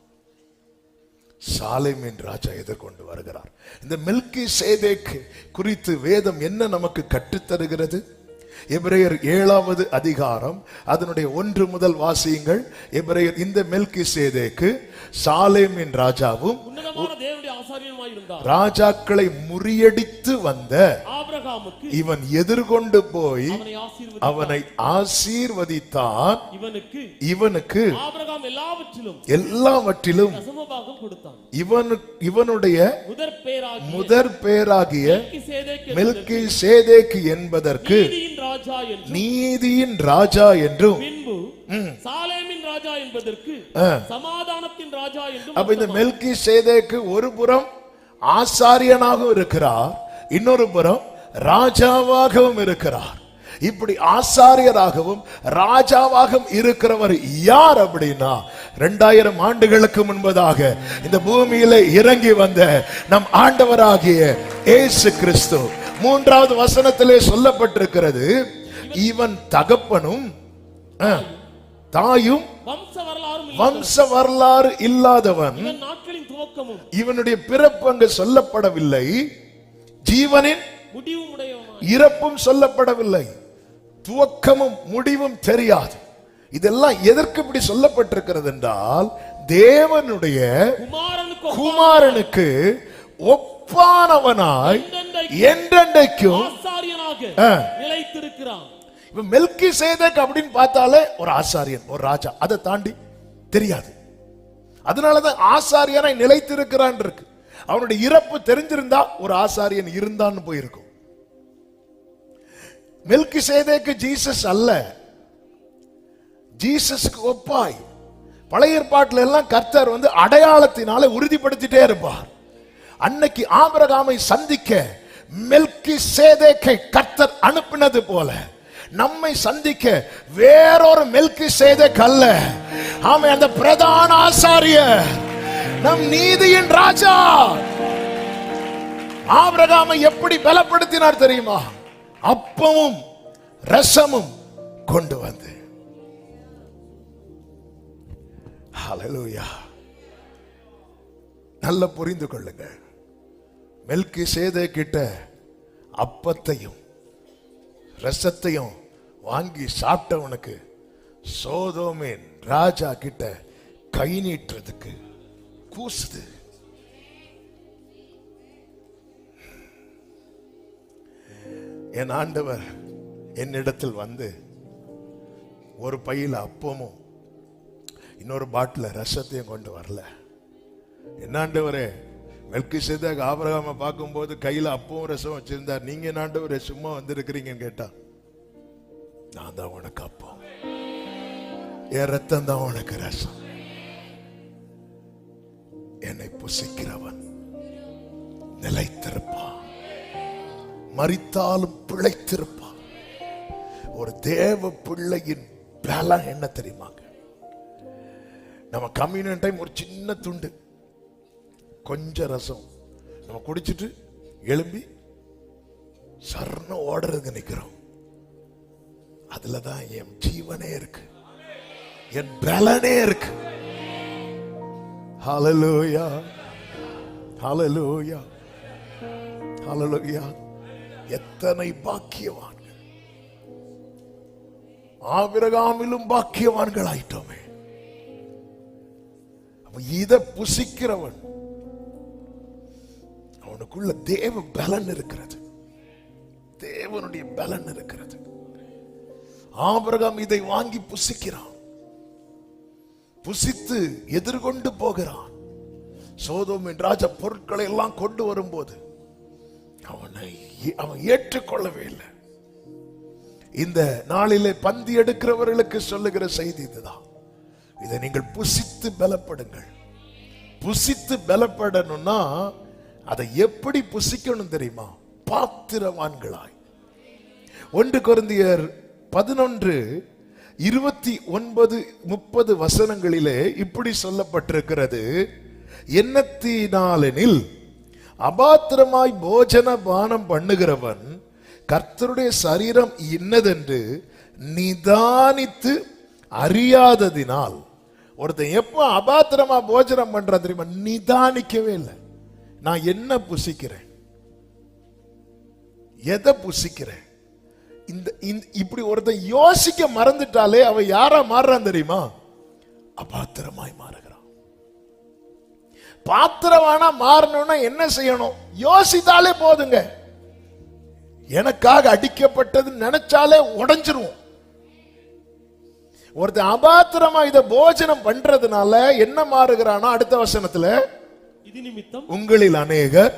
சாலேமின் ராஜா எதிர்கொண்டு வருகிறார். இந்த மெல்கிசேதேக்கு குறித்து வேதம் என்ன நமக்கு கற்றுத்தருகிறது? எபிரேயர் 7வது அதிகாரம் அதனுடைய 1 முதல் வாசியுங்கள். எபிரேயர் இந்த மெல்கிசேதேக்கு சாலேமின் ராஜாவும் ராஜாக்களை முறியடித்து வந்த ஆபிரகாமுக்கு இவன் எதிர்கொண்டு போய் அவனை ஆசீர்வதித்தான். இவனுக்கு ஆபிரகாம் எல்லாவற்றிலும் இவனுடைய முதற் பேராகிய மெல்கிசேதேக்கு என்பதற்கு நீதியின் ராஜா என்றும் சாலேமின் ராஜா என்பதற்கு சமாதானத்தின் ராஜா என்றும். அப்ப இந்த மெல்கிசேதேக்கு ஒரு புறம் ஆசாரியனாகவும் இருக்கிறார், இன்னொரு புறம் ராஜாவாகவும் இருக்கிறார். இப்படி ஆசாரியராகவும் ராஜாவாகவும் இருக்கிறவர் யார் அப்படின்னா, 2000 ஆண்டுகளுக்கு முன்பதாக இந்த பூமியில இறங்கி வந்த நம் ஆண்டவராகிய இயேசு கிறிஸ்து. 3வது வசனத்திலே சொல்லப்பட்டிருக்கிறது, இவன் தகப்பனும் தாயும் வம்ச வரலாறு இல்லாதவன், இவனுடைய பிறப்பு அங்கு சொல்லப்படவில்லை, ஜீவனின் இறப்பும் சொல்லப்படவில்லை, துவக்கமும் முடிவும் தெரியாது. இதெல்லாம் எதற்கு இப்படி சொல்லப்பட்டிருக்கிறது என்றால், தேவனுடைய குமாரனுக்கு ஒப்பானவனாய் என்றென்றைக்கும் நிலைத்திருக்கிறான். மெல்கிசேதேக் அப்படின்னு பார்த்தாலே ஒரு ஆசாரியன், ஒரு ராஜா, அதை தாண்டி தெரியாது. அதனாலதான் ஆசாரியனாய் நிலைத்திருக்கிறான் இருக்கு. அவனுடைய இறப்பு தெரிஞ்சிருந்தா ஒரு ஆசாரியன் இருந்தான்னு போயிருக்கும். மெல்கிசேதேக்கு ஜீசஸ் அல்ல, ஜீசஸ்க்கு ஒப்பாய். பழைய ஏற்பாட்டில எல்லாம் கர்த்தர் அடையாளத்தினால உறுதிப்படுத்திட்டே இருப்பார். அன்னைக்கு ஆபிரகாமை சந்திக்க மெல்கிசேதேக்கை கர்த்தர் அனுப்பினது போல நம்மை சந்திக்க வேறொரு மெல்கிசேதேக் அல்ல, ஆமே, அந்த பிரதான ஆசாரியர், நம் நீதியின் ராஜா. ஆபிரகாமை எப்படி பலப்படுத்தினார் தெரியுமா? அப்பமும் ரசமும் கொண்டு வந்து. ஹல்லேலூயா. நல்ல புரிந்து கொள்ளுங்க. மெல்கிசேதேக் கிட்ட அப்பத்தையும் ரசத்தையும் வாங்கி சாப்பிட்டவனுக்கு சோதோமின் ராஜா கிட்ட கை நீட்டுறதுக்கு கூசுது. என் ஆண்டவர் என்னிடத்தில் வந்து ஒரு பையில அப்பமும் இன்னொரு பாட்டில ரசத்தையும் கொண்டு வரல. என்ன ஆண்டவரே, மெல்கிசேதேக் ஆபிரகாமை பார்க்கும்போது கையில அப்பவும் ரசம் வச்சிருந்தார், நீங்க என்ன ஆண்டவரே சும்மா வந்திருக்கிறீங்கன்னு கேட்டா, நான் தான் உனக்கு அப்பம், என் ரத்தம் தான் உனக்கு ரசம். என்னை புசிக்கிறவன் நிலைத்திருப்பான், மரித்தாலும் பிழைத்திருப்பான். ஒரு தேவ பிள்ளையின் பலம் என்ன தெரியுமாங்க? நம்ம கம்யூனியன் டைம் ஒரு சின்ன துண்டு கொஞ்சம் ரசம் நம்ம குடிச்சிட்டு எழும்பி சர்ண ஓடுறதுக்கு நிக்கிறோம். அதுலதான் என் ஜீவனே இருக்கு, என் பலனே இருக்கு. ஹல்லேலூயா, ஹல்லேலூயா, ஹல்லேலூயா. எத்தனை பாக்கியவான்கள்! ஆபிரகாமிலும் பாக்கியவான்கள் ஆயிட்டோமே. இத புசிக்கிறவன் அவனுக்குள்ள தேவ பலன் இருக்கிறது, தேவனுடைய பலன் இருக்கிறது. ஆபிரகாம் இதை வாங்கி புசிக்கிறான். புசித்து எதிர்கொண்டு போகிறான். சோதோமின் ராஜா பொருட்களை எல்லாம் கொண்டு வரும்போது அவன் ஏற்றுக்கொள்ளவே இல்லை. இந்த நாளிலே பந்தி எடுக்கிறவர்களுக்கு சொல்லுகிற செய்தி இதுதான். இதை நீங்கள் புசித்து பலப்படுங்கள். புசித்து பலப்படணும்னா அதை எப்படி புசிக்கணும் தெரியுமா? பாத்திரவான்களாய். 1 கொரிந்தியர் 11:29-30 வசனங்களிலே இப்படி சொல்லப்பட்டிருக்கிறது. என்னத்தினாலெனில் அபாத்திரமாய் போஜன பானம் பண்ணுகிறவன் கர்த்தருடைய சரீரம் இன்னதென்று நிதானித்து அறியாததினால். ஒருத்தன் எப்ப அபாத்திரமா போஜனம் பண்றான் தெரியுமா? நிதானிக்கவே இல்லை. நான் என்ன புசிக்கிறேன், எதை புசிக்கிறேன், இப்படி ஒருத்தன் யோசிக்க மறந்துட்டாலே அவன் யாரா மாறுறான் தெரியுமா? அபாத்திரமாய் மாறுகிறான். பாத்திரவானா மாறணும்னா என்ன செய்யணும்? யோசித்தாலே போதுங்க. எனக்காக அடிக்கப்பட்டது நினைச்சாலே உடைஞ்சிருவோம். ஒருத்தன் அபாத்திரமா இத போஜனம் பண்றதுனால என்ன மாறுகிறானா? அடுத்த வசனத்துல, இது நிமித்தம் உங்களில் அநேகர்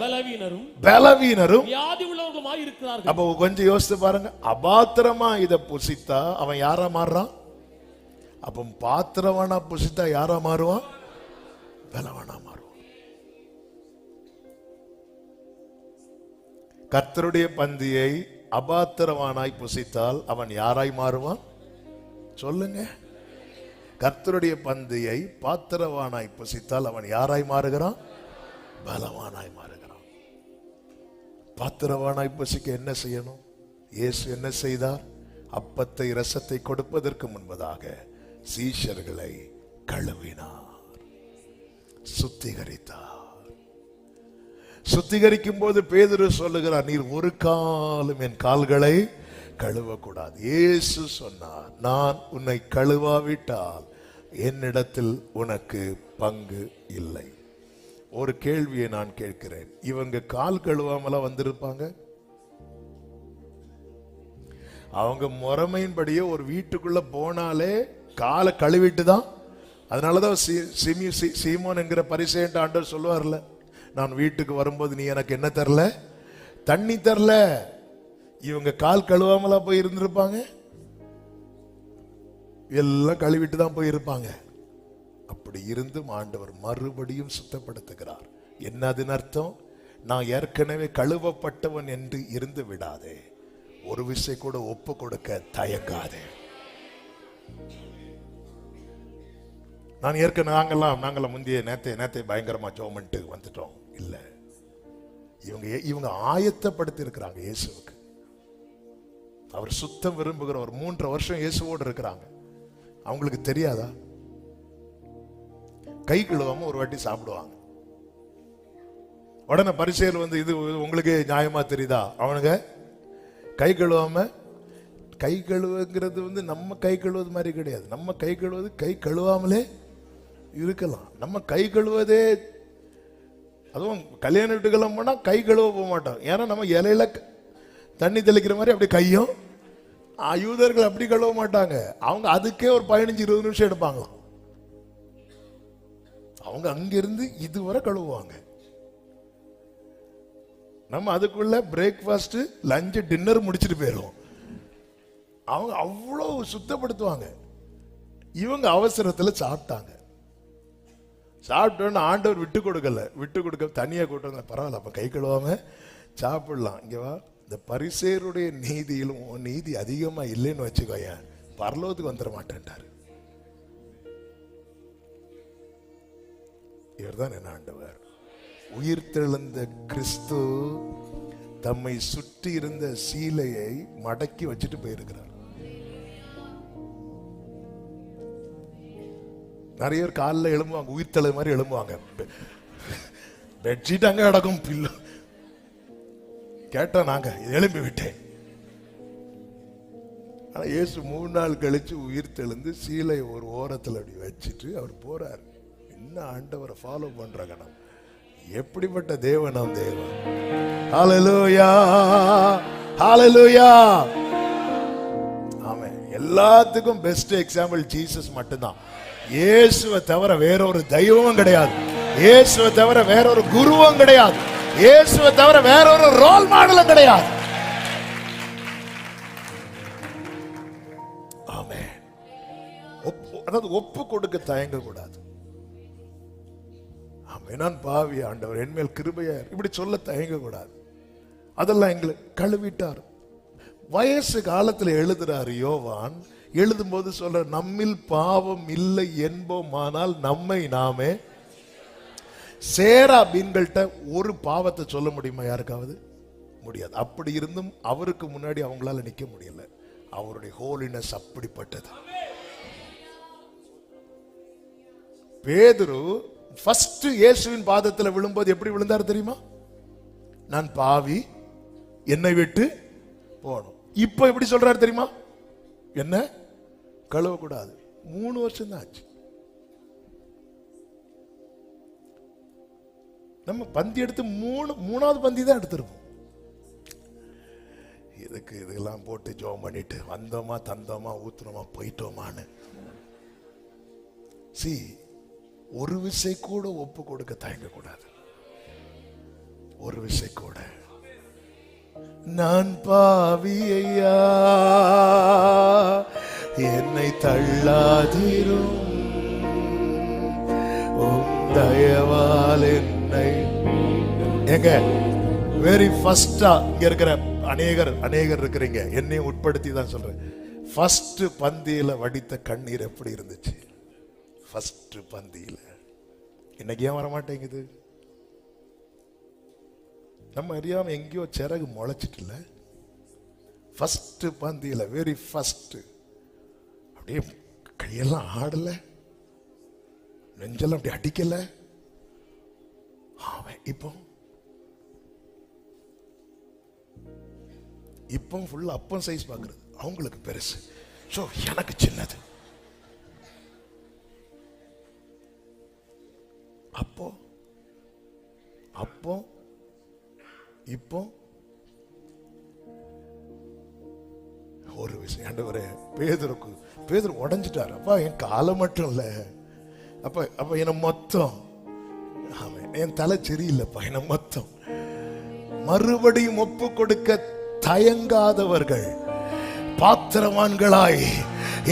பலவீனரும் வியாதி உள்ளவர்களுமாய் இருக்கிறார்கள். அப்ப கொஞ்சம் யோசித்து பாருங்க. அபாத்திரமா இத புசித்தா அவன் யாரா மாறுறான்? அப்ப பாத்திரவானா புசித்தா யாரா மாறுவான்? பலவானா மாறுவான். கர்த்தருடைய பந்தியை அபாத்திரவானாய் புசித்தால் அவன் யாராய் மாறுவான்? சொல்லுங்க. கர்த்தருடைய பந்தியை பாத்திரவானாய் புசித்தால் அவன் யாராய் மாறுகிறான்? பலவானாய் மாறுகிறான். பாத்திரவானாய் புசிக்க என்ன செய்யணும்? இயேசு என்ன செய்தார்? அப்பத்தை இரசத்தை கொடுப்பதற்கு முன்பதாக சீஷர்களை கழுவினார், சுத்திகரித்தார். சுத்திகரிக்கும் போது பேதுரு சொல்லுகிறார், நீர் ஒரு காலம் என் கால்களை கழுவக்கூடாது. இயேசு சொன்னார், நான் உன்னை கழுவாவிட்டால் என்னிடத்தில் உனக்கு பங்கு இல்லை. ஒரு கேள்வியை நான் கேட்கிறேன். இவங்க கால் கழுவாமல வந்திருப்பாங்க? அவங்க முறைமையின்படியே ஒரு வீட்டுக்குள்ள போனாலே காலை கழுவிட்டு தான். அதனாலதான் சீமோன் என்கிற பரிசேயன் ஆண்டவர் சொல்லுவார்ல, நான் வீட்டுக்கு வரும்போது நீ எனக்கு என்ன தரல? தண்ணி தரல. இவங்க கால் கழுவாமலா போய் இருந்திருப்பாங்க? எல்லாம் கழுவிட்டு தான் போயிருப்பாங்க. அப்படி இருந்தும் ஆண்டவர் மறுபடியும் சுத்தப்படுத்துகிறார். என்ன அதன் அர்த்தம்? நான் ஏற்கனவே கழுவப்பட்டவன் என்று இருந்து விடாதே. ஒரு விஷயம் கூட ஒப்பு கொடுக்க தயங்காதே. நான் ஏற்கனவே நாங்கெல்லாம் முந்தைய நேத்தை பயங்கரமா ஜோமன்ட்டு வந்துட்டோம். இல்ல, இவங்க ஆயத்தப்படுத்தி இருக்கிறாங்க இயேசுவுக்கு. அவர் சுத்தம் விரும்புகிறவர். 3.5 வருஷம் இயேசுவோடு இருக்கிறாங்க. அவங்களுக்கு தெரியாதா? கை கழுவாம ஒரு வாட்டி சாப்பிடுவாங்க. உடனே பரிசேயர் வந்து, இது உங்களுக்கு நியாயமா தெரியுதா? அவனுங்க கை கழுவாம, கை கழுவுங்கிறது வந்து நம்ம கை கழுவது மாதிரி கிடையாது. நம்ம கை கழுவது கை கழுவாமலே இருக்கலாம். நம்ம கை கழுவதே, அதுவும் கல்யாண வீட்டுக்கெல்லாம் போனா கை கழுவ போக மாட்டோம். ஏன்னா நம்ம இலையில தண்ணி தெளிக்கிற மாதிரி அப்படி கையும். யூதர்கள் அப்படி கழுவ மாட்டாங்க. அவங்க அதுக்கே ஒரு 15-20 நிமிஷம் எடுப்பாங்களாம். அவங்க அங்கிருந்து இதுவரை கழுவுவாங்க. நம்ம அதுக்குள்ள பிரேக்ஃபாஸ்ட், லஞ்ச், டின்னர் முடிச்சுட்டு போயிடுவோம். அவங்க அவ்வளவு சுத்தப்படுத்துவாங்க. இவங்க அவசரத்துல சாப்பிட்டாங்க. சாப்பிட்டோன்னு ஆண்டவர் விட்டு கொடுக்க தனியா கூட்டம். பரவாயில்ல, அப்ப கை கழுவாம சாப்பிடலாம். இங்க வா, இந்த பரிசேயருடைய நீதியிலும் நீதி அதிகமா இல்லைன்னு வச்சுக்கோய, பரலோகத்துக்கு வந்துட மாட்டேன்ட்டாரு. இவர்தான் என்ன ஆண்டவர். உயிர்த்தெழுந்த கிறிஸ்து தம்மை சுற்றி இருந்த சீலையை மடக்கி வச்சுட்டு போயிருக்கிறார். நிறைய பேர் காலில் எழும்புவாங்க, உயிர்த்தெழு மாதிரி எழும்புவாங்க. பெட்ஷீட் அங்க கிடக்கும், பில்லு கேட்டா நாங்க எழும்பி விட்டேன். ஆனா இயேசு 3 நாள் கழிச்சு உயிர்த்தெழுந்து சீலை ஒரு ஓரத்தில் அப்படி வச்சுட்டு அவர் போறார். என்ன ஆண்டவரை ஃபாலோ பண்றாங்க. நம்ம எப்படிப்பட்ட தேவன் நாம் தேவன். ஹல்லேலூயா, ஹல்லேலூயா. ஆமென். எல்லாத்துக்கும் பெஸ்ட் எக்ஸாம்பிள் ஜீசஸ் மட்டும்தான். இயேசுவை தவிர வேறொரு தெய்வமும் கிடையாது. இயேசுவை தவிர வேறொரு குருவும் கிடையாது. இயேசுவை தவிர வேறொரு ரோல் மாடலும் கிடையாது. ஆமென். அதாவது ஒப்பு கொடுக்க தயங்க கூடாது. ஆமென். நான் பாவி ஆண்டவர், என்மேல் கிருபையா இப்படி சொல்ல தயங்க கூடாது. அதெல்லாம் எங்களை கழுவிட்டார். வயசு காலத்துல எழுதுறாரு யோவான். எழுதும் போது சொல்ற, நம்மில் பாவம் இல்லை என்போமானால் நம்மை நாமே சேரா மீன்கள்கிட்ட ஒரு பாவத்தை சொல்ல முடியுமா? யாருக்காவது முடியாது. அப்படி இருந்தும் அவருக்கு முன்னாடி அவங்களால நிக்க முடியல. அவருடைய ஹோலினஸ் அப்படிப்பட்டது. பேதுரு ஃபர்ஸ்ட் இயேசுவின் பாதத்தில் விழும்போது எப்படி விழுந்தார் தெரியுமா? நான் பாவி, என்னை விட்டு போகணும். இப்ப எப்படி சொல்றாரு தெரியுமா? என்ன கழுவ கூடாது. 3 வருஷம் தான் ஆச்சு. நம்ம பந்தி எடுத்து மூணாவது பந்தி தான் எடுத்திருப்போம். இதெல்லாம் போட்டு ஜோம் பண்ணிட்டு வந்தோமா, தந்தோமா, ஊத்துனோமா, போயிட்டோமான்னு. ஒரு விசை கூட ஒப்பு கொடுக்க தயங்க கூடாது. ஒரு விசை கூட. நான் பாவி ஐயா, என்னை தள்ளாதிரும், உம் தயவால் என்னை. எங்க வெரி ஃபர்ஸ்டா இங்க இருக்கிற அநேகர் இருக்கிறீங்க, என்னையும் உட்படுத்தி தான் சொல்றேன். ஃபர்ஸ்ட் பந்தியில வடித்த கண்ணீர் எப்படி இருந்துச்சு? ஃபர்ஸ்ட் பந்தியில. இன்னைக்கு ஏன் வரமாட்டேங்குது? நம்ம அறியாம எங்கேயோ சிறகு முளைச்சிட்டுல. ஃபர்ஸ்ட் பந்தியில வெரி ஃபர்ஸ்ட் அப்படியே கையெல்லாம் ஆடல, நெஞ்செல்லாம் அப்படி அடிக்கல. இப்போ ஃபுல்லா அப்பம் சைஸ் பாக்குறது. அவங்களுக்கு பெருசு, சோ எனக்கு சின்னது. அப்போ இப்போ ஒரு விஷயம் ஆண்டவரே, பேதுரு உடைஞ்சிட்டார். அப்பா என் காலை மட்டும் இல்ல, அப்ப என்ன மொத்தம், என் தலை சரியில்லைப்பா, என்ன மொத்தம். மறுபடியும் ஒப்பு கொடுக்க தயங்காதவர்கள் பாத்திரவான்களாய்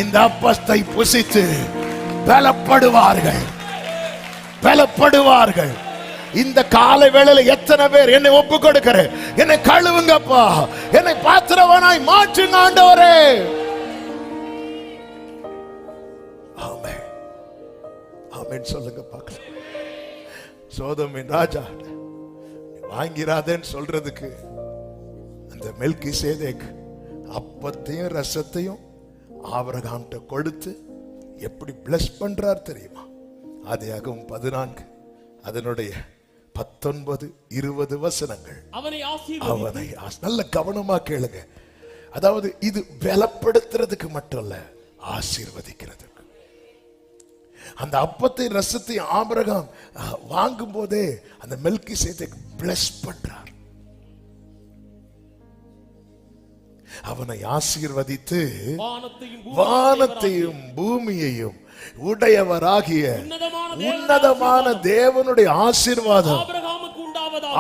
இந்த அப்பத்தை புசித்து பலப்படுவார்கள். இந்த காலை வேளையில எத்தனை பேர் என்னை ஒப்பு கொடுக்கிற, என்னை கழுவுங்கப்பா, என்னை பாத்திரவானாய் மாற்றுங்க ஆண்டவரே. ஆமென், ஆமென் சொல்லுங்க பார்க்கலாம். சோதோமின் ராஜா வாங்கிறாதேன்னு சொல்றதுக்கு அந்த மெல்கிசேதேக் அப்பத்தையும் ரசத்தையும் ஆபிரகாம்கிட்ட கொடுத்து எப்படி பிளஸ் பண்றார் தெரியுமா? ஆதியாகமம் 14 அதனுடைய 19, 20 வசனங்கள். அவனை நல்ல கவனமா கேளுங்க. அதாவது இது பலப்படுத்துறதுக்கு மட்டும் இல்ல, ஆசீர்வதிக்கிறதுக்கு. அந்த அப்பத்தை ரசத்தை ஆபிரகாம் வாங்கும் போதே அந்த மெல்கிசேதேக் பிளஸ் பண்றார். அவனை ஆசீர்வதித்து வானத்தையும் பூமியையும் உடையவராகிய உன்னதமான தேவனுடைய ஆசீர்வாதம்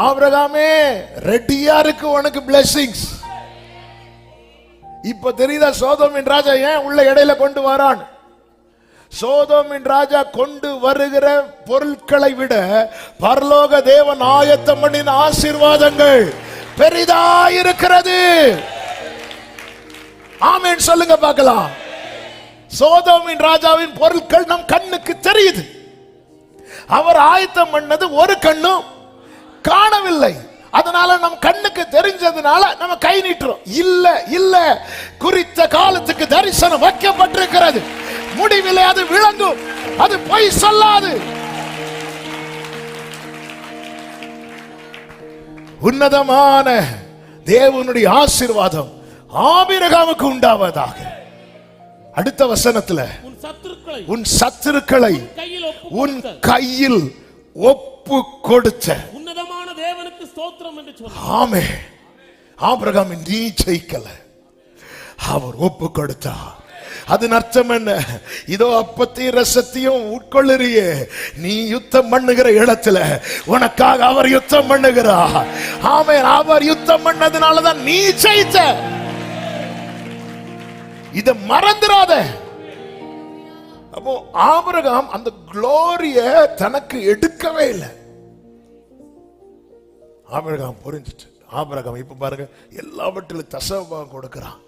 ஆபிரகாமே ரெடியா இருக்கு உனக்கு blessings. இப்ப தெரியுதா சோதோமின் ராஜா ஏன் உள்ள இடையில கொண்டு வரான்? சோதோமின் ராஜா கொண்டு வருகிற பொருட்களை விட பரலோக தேவன் ஆயத்தம் பண்ணின ஆசீர்வாதங்கள் பெரிதாயிருக்கிறது. ஆமென் சொல்லுங்க பார்க்கலாம். சோதோமின் ராஜாவின் பொருட்கள் நம் கண்ணுக்கு தெரியுது. அவர் ஆயத்தம் பண்ணது ஒரு கண்ணும் காணவில்லை. அதனால நம் கண்ணுக்கு தெரிஞ்சதுனால நம்ம கை நீட்டுறோம். இல்ல குறித்த காலத்துக்கு தரிசனம் வைக்கப்பட்டிருக்கிறது. முடிவிலே அது விளங்கும், அது பொய் சொல்லாது. உன்னதமான தேவனுடைய ஆசீர்வாதம் ஆபிரகாமுக்கு உண்டாவதாக. அடுத்த வசனத்துல உன் சத்துருக்களை உன் கையில் ஒப்பு கொடுத்த உன்னதமான தேவனுக்கு ஸ்தோத்திரம் என்று சொன்னார். ஆமென். ஆபிரகாம் நீ ஜெயிக்கல, அவர் ஒப்பு கொடுத்தார். அதன் அர்த்தம் என்ன? இதோ அப்பத்தையும் ரசத்தையும் உட்கொள்ளுறியே, நீ யுத்தம் பண்ணுகிற இடத்துல உனக்காக அவர் யுத்தம் பண்ணுகிறார். ஆமென். அவர் யுத்தம் பண்ணதுனாலதான் நீ ஜெயித்த. இத மறந்துடாத. அப்போ ஆபிரகாம் அந்த குளோரிய தனக்கு எடுக்கவே இல்லை. ஆபிரகாம் புரிஞ்சிட்டு, ஆபிரகாம் இப்ப பாருங்க எல்லாவற்றிலும் தசமபாகம் கொடுக்கிறான்,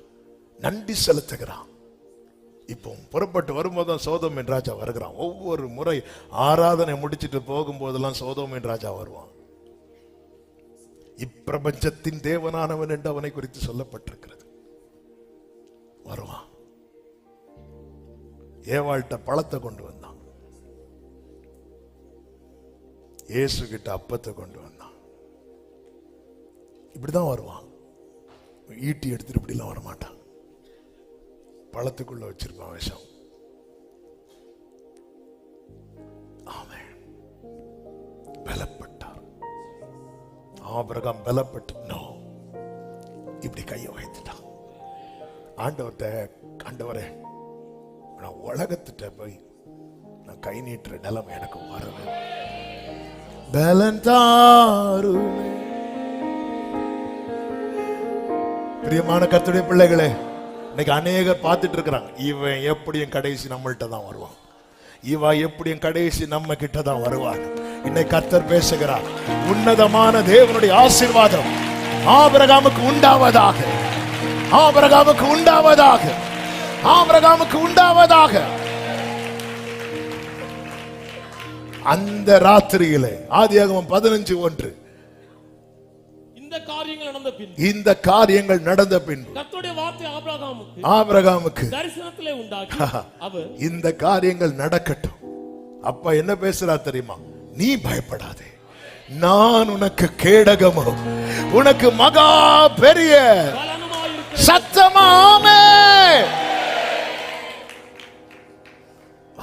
நன்றி செலுத்துகிறான். இப்போ புறப்பட்டு வரும்போதுதான் சோதோமின் ராஜா வருகிறான். ஒவ்வொரு முறை ஆராதனை முடிச்சிட்டு போகும்போதெல்லாம் சோதோமின் ராஜா வருவான். இப்பிரபஞ்சத்தின் தேவனானவன் என்று அவனை குறித்து சொல்லப்பட்டிருக்கிறது. வருவான். ஏவாள்கிட்ட பழத்தை கொண்டு வந்தான், இயேசு கிட்ட அப்பத்தை கொண்டு வந்தான். இப்படிதான் வருவான். ஈட்டி எடுத்துட்டு இப்படிலாம் வரமாட்டான். பழத்துக்குள்ள வச்சிருப்பான் விஷம். ஆமென். பலப்பட்டார் ஆபிரகாம். பலப்பட்டு இப்படி கையை வைத்துட்டான். ஆண்டவரே, நான் உலகத்திட்ட போய் நான் கை நீட்டுற நிலைமை எனக்கு வரவே. பலன் தாருமே. பிரியமான கர்த்தருடைய பிள்ளைகளே, இன்னைக்கு அநேகர் பார்த்துட்டு இருக்கிறாங்க, இவன் எப்படியும் கடைசி நம்மள்கிட்ட தான் வருவான், இவ எப்படியும் கடைசி நம்ம கிட்ட தான் வருவான். இன்னைக்கு கர்த்தர் பேசுகிறார், உன்னதமான தேவனுடைய ஆசீர்வாதம் ஆபிரகாமுக்கு உண்டாவதாக, ஆபிரகாமுக்கு உண்டாவதாக, ஆபிரகாமுக்கு உண்டாவதாக. அந்த ராத்திரியிலே ஆதியாகமம் 15:1 இந்த காரியங்கள் நடந்த பின்பு கர்த்தருடைய வார்த்தை ஆபிரகாமுக்கு தரிசனத்திலே உண்டாகி அவர் இந்த காரியங்கள் நடக்கட்டும். அப்பா என்ன பேசுறா தெரியுமா? நீ பயப்படாதே, நான் உனக்கு கேடகமோ, உனக்கு மகா பெரிய சத்தமாமே.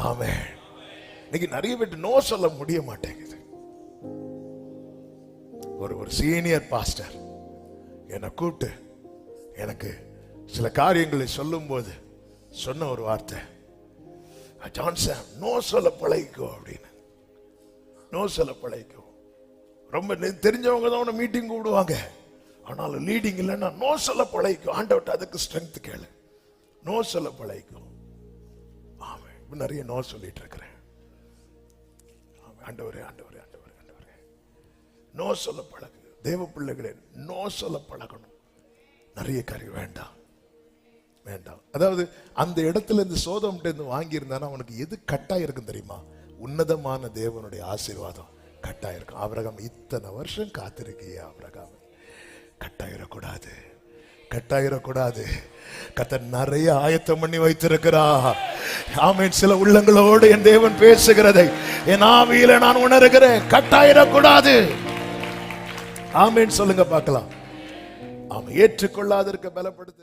ஆமென். இன்னைக்கு நிறைய பேர் நோ சொல்ல முடிய மாட்டேங்குது. ஒரு சீனியர் பாஸ்டர் என்னை கூப்பிட்டு எனக்கு சில காரியங்களை சொல்லும் போது சொன்ன ஒரு வார்த்தை, ஜான்சன் நோ சொல்ல பழகிக்கோ அப்படின்னு. நோ சொல்ல பழகிக்கோ. ரொம்ப தெரிஞ்சவங்க தான் உன்னை மீட்டிங் கூப்பிடுவாங்க, ஆனாலும் லீடிங் இல்லைன்னா நோ சொல்ல பழகிக்கோ. ஆண்டவர்ட்ட அதுக்கு ஸ்ட்ரென்த் கேளு. நோ சொல்ல பழகிக்கோ. ஆமாம், இப்போ நிறைய நோ சொல்லிட்டு இருக்கிறேன். ஆண்டவரே ஆண்டவரே ஆண்டவரே ஆண்டவரே, நோ சொல்ல பழகு. தேவ பிள்ளைகளே, நோ சொல்ல பழகணும். நிறைய காரியம் வேண்டாம் வேண்டாம். அதாவது அந்த இடத்துல இருந்து சோதோம்கிட்ட இருந்து வாங்கியிருந்தானா அவனுக்கு எது கட்டாயிருக்கும் தெரியுமா? உன்னதமான தேவனுடைய ஆசீர்வாதம் கட்டாயிருக்கும். ஆபிரகாம் இத்தனை வருஷம் காத்திருக்கிய ஆபிரகாம், கட்டாயிரக்கூடாது, கட்டாயிரக்கூடாது. கர்த்தர் நிறைய ஆயத்தம் பண்ணி வைத்திருக்கிறா. ஆமென். சில உள்ளங்களோடு என் தேவன் பேசுகிறதை என் ஆவியில நான் உணர்கிறேன். கட்டாயிரக்கூடாது. ஆமென் சொல்லுங்க பார்க்கலாம். ஆமென். ஏற்றுக்கொள்ளாதற்கு பலப்படுத்து.